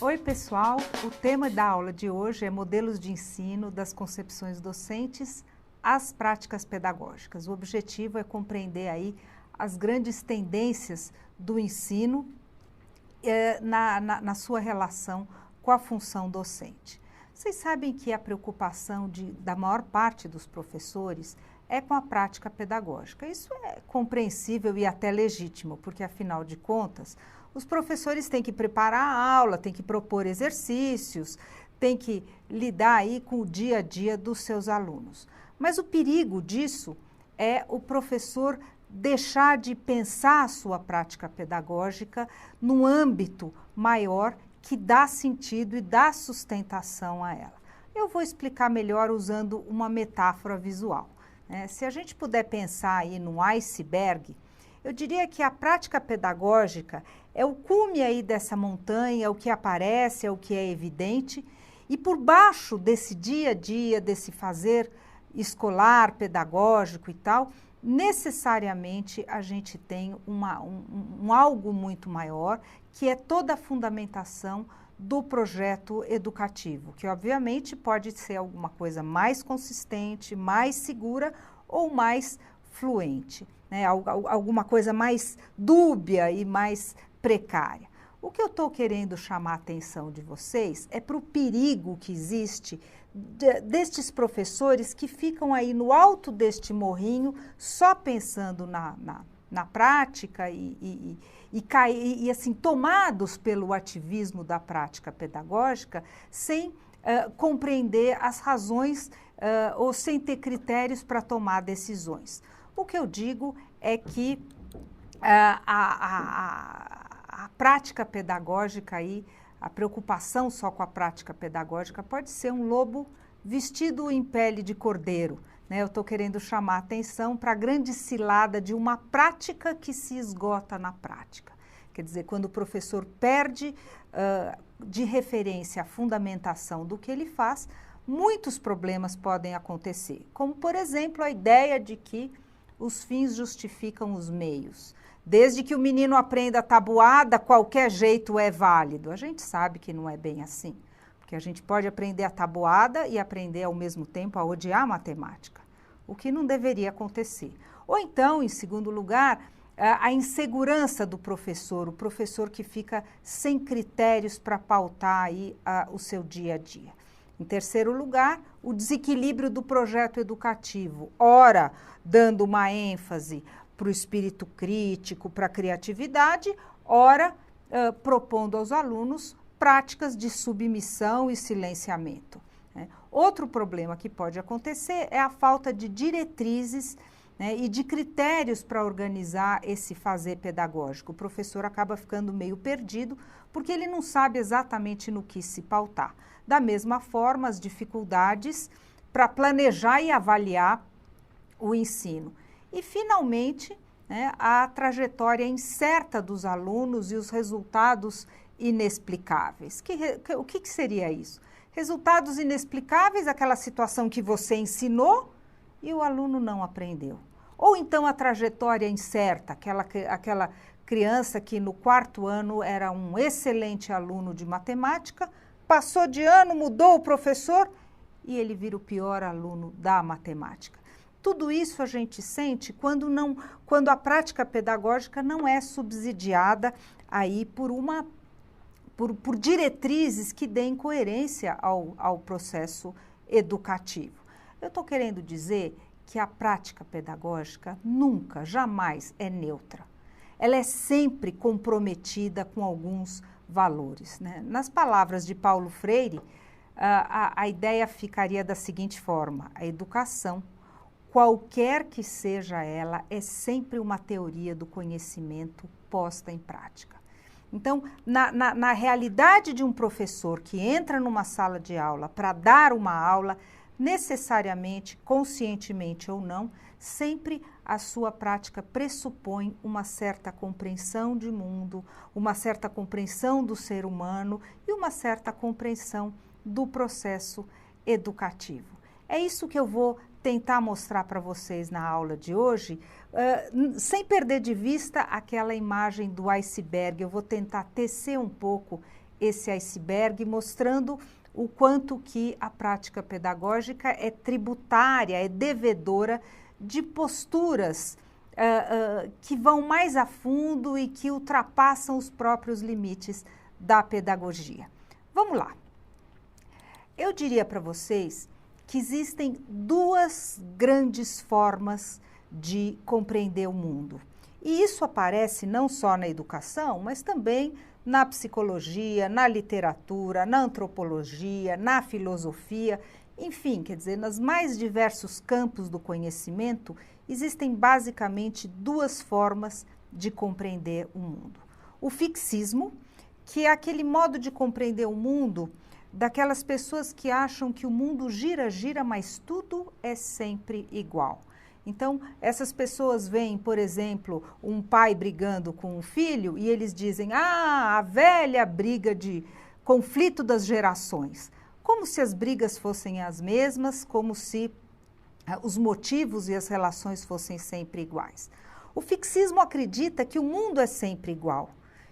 Oi, pessoal! O tema da aula de hoje é modelos de ensino das concepções docentes às práticas pedagógicas. O objetivo é compreender aí as grandes tendências do ensino na sua relação com a função docente. Vocês sabem que a preocupação da maior parte dos professores é com a prática pedagógica. Isso é compreensível e até legítimo, porque afinal de contas, os professores têm que preparar a aula, têm que propor exercícios, têm que lidar aí com o dia a dia dos seus alunos. Mas o perigo disso é o professor deixar de pensar a sua prática pedagógica num âmbito maior que dá sentido e dá sustentação a ela. Eu vou explicar melhor usando uma metáfora visual. Se a gente puder pensar aí num iceberg, eu diria que a prática pedagógica é o cume aí dessa montanha, é o que aparece, é o que é evidente, e por baixo desse dia a dia, desse fazer escolar, pedagógico e tal, necessariamente a gente tem um algo muito maior, que é toda a fundamentação do projeto educativo, que obviamente pode ser alguma coisa mais consistente, mais segura ou mais fluente, alguma coisa mais dúbia e mais precária. O que eu estou querendo chamar a atenção de vocês é para o perigo que existe destes professores que ficam aí no alto deste morrinho só pensando na prática e assim, tomados pelo ativismo da prática pedagógica sem compreender as razões ou sem ter critérios para tomar decisões. O que eu digo é que a prática pedagógica aí, a preocupação só com a prática pedagógica pode ser um lobo vestido em pele de cordeiro. Eu estou querendo chamar a atenção para a grande cilada de uma prática que se esgota na prática. Quer dizer, quando o professor perde de referência a fundamentação do que ele faz, muitos problemas podem acontecer. Como, por exemplo, a ideia de que os fins justificam os meios. Desde que o menino aprenda a tabuada, qualquer jeito é válido. A gente sabe que não é bem assim, porque a gente pode aprender a tabuada e aprender ao mesmo tempo a odiar a matemática, o que não deveria acontecer. Ou então, em segundo lugar, a insegurança do professor, o professor que fica sem critérios para pautar aí o seu dia a dia. Em terceiro lugar, o desequilíbrio do projeto educativo, ora dando uma ênfase para o espírito crítico, para a criatividade, ora propondo aos alunos práticas de submissão e silenciamento. Outro problema que pode acontecer é a falta de diretrizes e de critérios para organizar esse fazer pedagógico. O professor acaba ficando meio perdido porque ele não sabe exatamente no que se pautar. Da mesma forma, as dificuldades para planejar e avaliar o ensino. E, finalmente, a trajetória incerta dos alunos e os resultados inexplicáveis. O que seria isso? Resultados inexplicáveis, aquela situação que você ensinou e o aluno não aprendeu. Ou então a trajetória incerta, aquela criança que no quarto ano era um excelente aluno de matemática, passou de ano, mudou o professor e ele vira o pior aluno da matemática. Tudo isso a gente sente quando a prática pedagógica não é subsidiada aí por diretrizes que deem coerência ao processo educativo. Eu estou querendo dizer que a prática pedagógica nunca, jamais é neutra. Ela é sempre comprometida com alguns valores. Nas palavras de Paulo Freire, a ideia ficaria da seguinte forma: a educação, qualquer que seja ela, é sempre uma teoria do conhecimento posta em prática. Então, na realidade de um professor que entra numa sala de aula para dar uma aula, necessariamente, conscientemente ou não, sempre a sua prática pressupõe uma certa compreensão de mundo, uma certa compreensão do ser humano e uma certa compreensão do processo educativo. É isso que eu vou tentar mostrar para vocês na aula de hoje, sem perder de vista aquela imagem do iceberg. Eu vou tentar tecer um pouco esse iceberg, mostrando o quanto que a prática pedagógica é tributária, é devedora de posturas que vão mais a fundo e que ultrapassam os próprios limites da pedagogia. Vamos lá. Eu diria para vocês que existem duas grandes formas de compreender o mundo. E isso aparece não só na educação, mas também na psicologia, na literatura, na antropologia, na filosofia, enfim, quer dizer, nos mais diversos campos do conhecimento, existem basicamente duas formas de compreender o mundo. O fixismo, que é aquele modo de compreender o mundo daquelas pessoas que acham que o mundo gira, gira, mas tudo é sempre igual. Então, essas pessoas veem, por exemplo, um pai brigando com um filho e eles dizem, a velha briga de conflito das gerações. Como se as brigas fossem as mesmas, como se os motivos e as relações fossem sempre iguais. O fixismo acredita que o mundo é sempre igual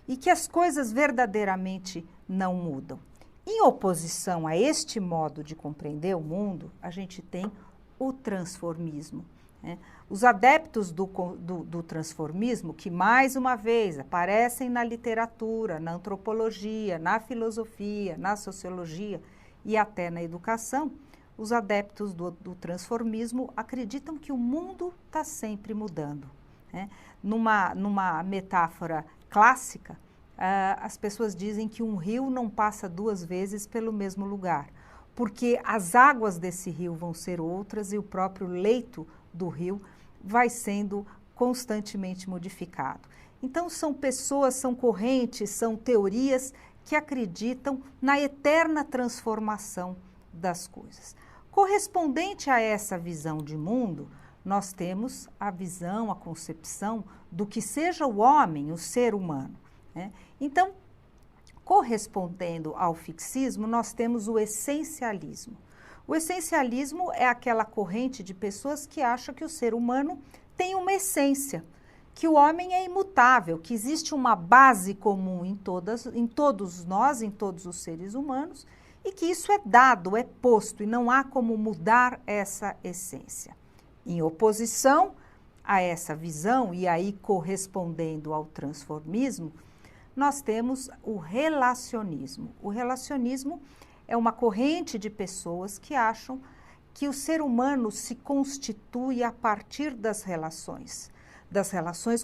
e que as coisas verdadeiramente não mudam. Em oposição a este modo de compreender o mundo, a gente tem o transformismo. Os adeptos do transformismo, que mais uma vez aparecem na literatura, na antropologia, na filosofia, na sociologia e até na educação, os adeptos do transformismo acreditam que o mundo está sempre mudando. Numa metáfora clássica, as pessoas dizem que um rio não passa duas vezes pelo mesmo lugar, porque as águas desse rio vão ser outras e o próprio leito do rio vai sendo constantemente modificado. Então, são pessoas, são correntes, são teorias que acreditam na eterna transformação das coisas. Correspondente a essa visão de mundo, nós temos a visão, a concepção do que seja o homem, o ser humano. Então, correspondendo ao fixismo, nós temos o essencialismo. O essencialismo é aquela corrente de pessoas que acha que o ser humano tem uma essência, que o homem é imutável, que existe uma base comum em todos nós, em todos os seres humanos, e que isso é dado, é posto, e não há como mudar essa essência. Em oposição a essa visão, e aí correspondendo ao transformismo, nós temos o relacionismo. O relacionismo é uma corrente de pessoas que acham que o ser humano se constitui a partir das relações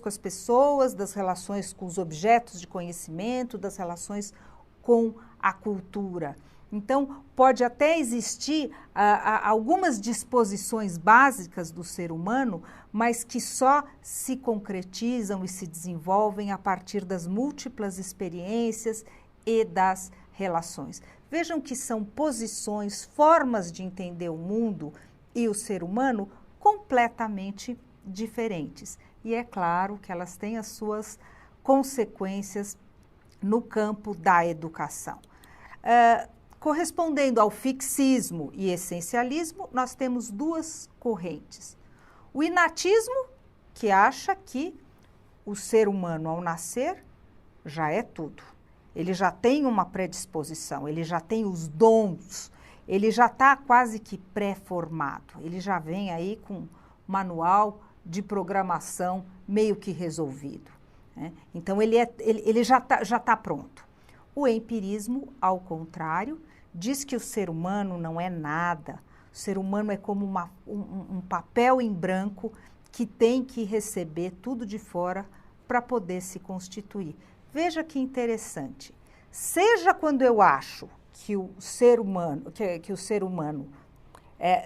com as pessoas, das relações com os objetos de conhecimento, das relações com a cultura. Então, pode até existir algumas disposições básicas do ser humano, mas que só se concretizam e se desenvolvem a partir das múltiplas experiências e das relações. Vejam que são posições, formas de entender o mundo e o ser humano completamente diferentes. E é claro que elas têm as suas consequências no campo da educação. Correspondendo ao fixismo e essencialismo, nós temos duas correntes. O inatismo, que acha que o ser humano, ao nascer, já é tudo. Ele já tem uma predisposição, ele já tem os dons, ele já está quase que pré-formado. Ele já vem aí com manual de programação meio que resolvido. Então, ele já tá pronto. O empirismo, ao contrário, diz que o ser humano não é nada. O ser humano é como um papel em branco que tem que receber tudo de fora para poder se constituir. Veja que interessante. Seja quando eu acho que o ser humano,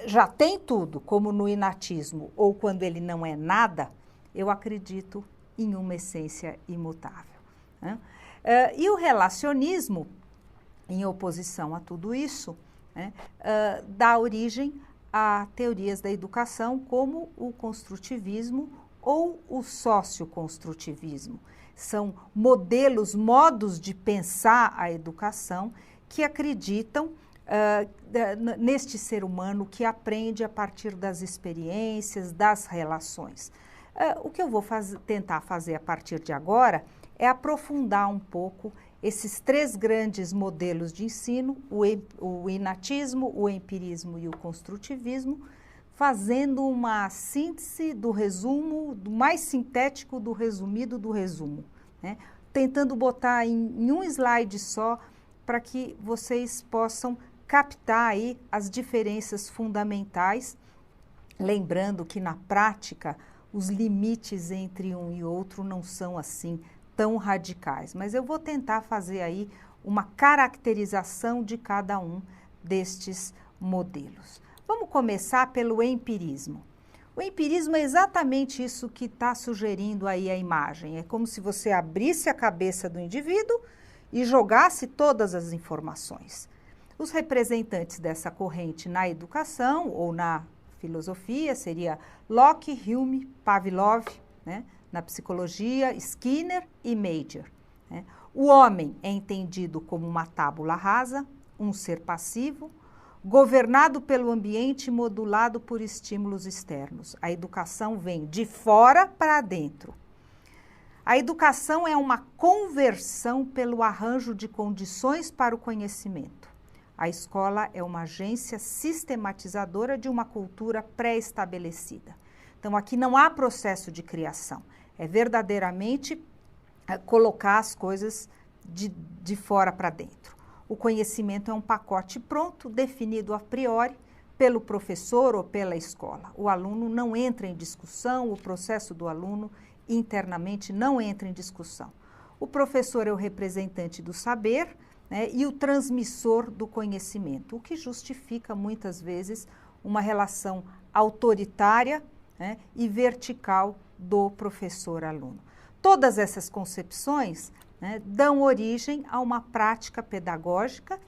já tem tudo, como no inatismo, ou quando ele não é nada, eu acredito em uma essência imutável. E o relacionismo, em oposição a tudo isso, dá origem a teorias da educação como o construtivismo ou o socioconstrutivismo. São modos de pensar a educação que acreditam neste ser humano que aprende a partir das experiências, das relações. O que eu vou tentar fazer a partir de agora é aprofundar um pouco esses três grandes modelos de ensino, o inatismo, o empirismo e o construtivismo, fazendo uma síntese do resumo, do mais sintético do resumido do resumo, né? Tentando botar em um slide só para que vocês possam captar aí as diferenças fundamentais, lembrando que na prática os limites entre um e outro não são assim tão radicais, mas eu vou tentar fazer aí uma caracterização de cada um destes modelos. Vamos começar pelo empirismo. O empirismo é exatamente isso que está sugerindo aí a imagem. É como se você abrisse a cabeça do indivíduo e jogasse todas as informações. Os representantes dessa corrente na educação ou na filosofia seria Locke, Hume, Pavlov, né? Na psicologia, Skinner e Major, né? O homem é entendido como uma tábula rasa, um ser passivo, governado pelo ambiente e modulado por estímulos externos. A educação vem de fora para dentro. A educação é uma conversão pelo arranjo de condições para o conhecimento. A escola é uma agência sistematizadora de uma cultura pré-estabelecida. Então, aqui não há processo de criação. É verdadeiramente colocar as coisas de fora para dentro. O conhecimento é um pacote pronto, definido a priori pelo professor ou pela escola. O aluno não entra em discussão, o processo do aluno internamente não entra em discussão. O professor é o representante do saber, né, e o transmissor do conhecimento, o que justifica muitas vezes uma relação autoritária, né, e vertical do professor-aluno. Todas essas concepções, né, dão origem a uma prática pedagógica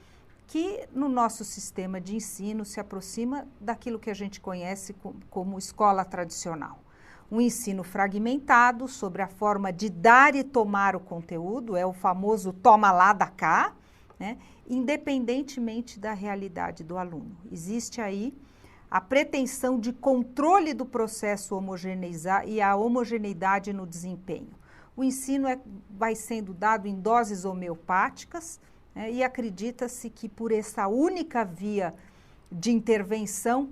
que no nosso sistema de ensino se aproxima daquilo que a gente conhece como escola tradicional. Um ensino fragmentado sobre a forma de dar e tomar o conteúdo, é o famoso toma lá, dá cá, né, independentemente da realidade do aluno. Existe aí a pretensão de controle do processo homogeneizar e a homogeneidade no desempenho. O ensino vai sendo dado em doses homeopáticas, né, e acredita-se que por essa única via de intervenção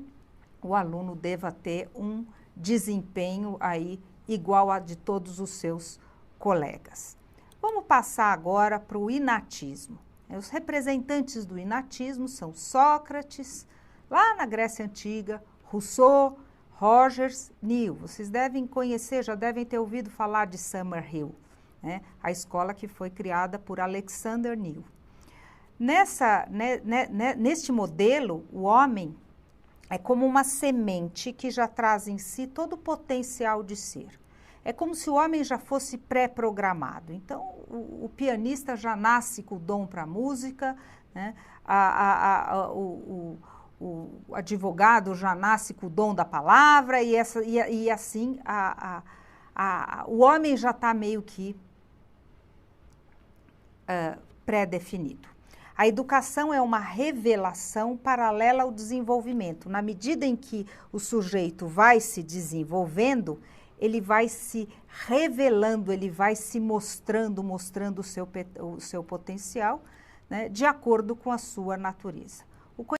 o aluno deva ter um desempenho aí igual a de todos os seus colegas. Vamos passar agora para o inatismo. Os representantes do inatismo são Sócrates, lá na Grécia Antiga, Rousseau, Rogers, Neale. Vocês devem conhecer, já devem ter ouvido falar de Summerhill, né? A escola que foi criada por Alexander Neale. Neste modelo, o homem é como uma semente que já traz em si todo o potencial de ser. É como se o homem já fosse pré-programado. Então, o pianista já nasce com o dom para a música, né? O advogado já nasce com o dom da palavra, e assim o homem já está meio que pré-definido. A educação é uma revelação paralela ao desenvolvimento. Na medida em que o sujeito vai se desenvolvendo, ele vai se revelando, ele vai se mostrando o seu potencial, né, de acordo com a sua natureza.